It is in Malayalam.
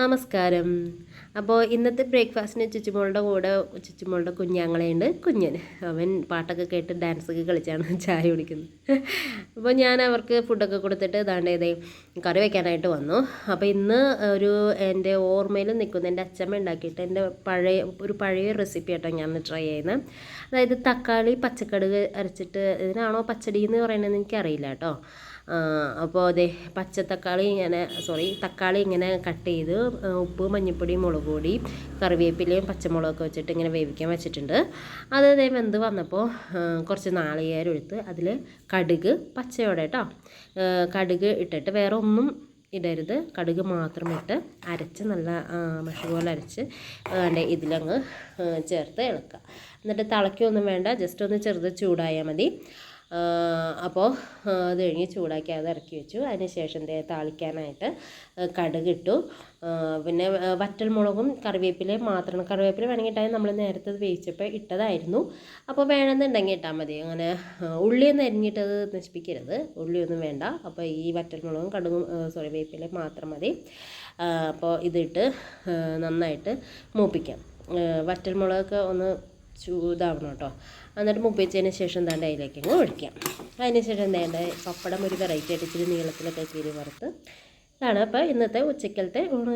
നമസ്കാരം. അപ്പോൾ ഇന്നത്തെ ബ്രേക്ക്ഫാസ്റ്റിന് ചുച്ചുമോളുടെ കൂടെ ചുച്ചുമോളുടെ കുഞ്ഞാങ്ങളയുണ്ട് കുഞ്ഞൻ. അവൻ പാട്ടൊക്കെ കേട്ട് ഡാൻസൊക്കെ കളിച്ചാണ് ചായ കുടിക്കുന്നത്. അപ്പോൾ ഞാൻ അവർക്ക് ഫുഡൊക്കെ കൊടുത്തിട്ട് ഇതേ കറി വയ്ക്കാനായിട്ട് വന്നു. അപ്പോൾ ഇന്ന് എൻ്റെ ഓർമ്മയിൽ നിൽക്കുന്ന എൻ്റെ അച്ചമ്മ ഉണ്ടാക്കിയിട്ട് എൻ്റെ പഴയ റെസിപ്പി ആയിട്ടോ ഞാൻ ട്രൈ ചെയ്യുന്നത്. അതായത് തക്കാളി പച്ചക്കടുക് അരച്ചിട്ട് ഇതിനാണോ പച്ചടി എന്ന് പറയുന്നതെന്ന് എനിക്കറിയില്ല കേട്ടോ. അപ്പോൾ തക്കാളി ഇങ്ങനെ കട്ട് ചെയ്ത് ഉപ്പ് മഞ്ഞൾപ്പൊടി മുളക് പൊടി കറിവേപ്പിലയും പച്ചമുളകൊക്കെ വെച്ചിട്ട് ഇങ്ങനെ വേവിക്കാൻ വെച്ചിട്ടുണ്ട്. അത് വെന്ത് വന്നപ്പോൾ കുറച്ച് നാളികേരം എടുത്ത് അതിൽ കടുക് പച്ചയോടെ കേട്ടോ കടുക് ഇട്ടിട്ട് വേറെ ഒന്നും ഇടരുത്, കടുക് മാത്രം ഇട്ട് അരച്ച് നല്ല മഷി പോലെ അരച്ച് ഇതിലങ്ങ് ചേർത്ത് ഇളക്കുക. എന്നിട്ട് തിളയ്ക്കൊന്നും വേണ്ട, ജസ്റ്റ് ഒന്ന് ചെറുത് ചൂടായാൽ മതി. അപ്പോൾ അത് കഴിഞ്ഞ് ചൂടാക്കി അത് ഇറക്കി വെച്ചു. അതിന് ശേഷം താളിക്കാനായിട്ട് കടുകിട്ടു. പിന്നെ വറ്റൽമുളകും കറിവേപ്പിലയും മാത്രം, കറിവേപ്പില വേണമെങ്കിൽ നമ്മൾ നേരത്തെ വേവിച്ചപ്പോൾ ഇട്ടതായിരുന്നു. അപ്പോൾ വേണമെന്നുണ്ടെങ്കിൽ ഇട്ടാൽ മതി. അങ്ങനെ ഉള്ളിയൊന്നും അരിഞ്ഞിട്ടത് നശിപ്പിക്കരുത്, ഉള്ളിയൊന്നും വേണ്ട. അപ്പോൾ ഈ വറ്റൽമുളകും വേപ്പിലയും മാത്രം മതി. അപ്പോൾ ഇതിട്ട് നന്നായിട്ട് മൂപ്പിക്കാം. വറ്റൽമുളകൊക്കെ ഒന്ന് ചൂടാവണം കേട്ടോ. എന്നിട്ട് മുപ്പിച്ചതിന് ശേഷം അതിലേക്ക് അങ്ങ് ഒഴിക്കാം. അതിന് ശേഷം പപ്പടം ഒരു വെറൈറ്റി ആയിട്ട് ഇച്ചിരി നീളത്തിലൊക്കെ കീറി വറുത്ത് ഇതാണ് അപ്പോൾ ഇന്നത്തെ ഉച്ചക്കലത്തെ ഊണ്.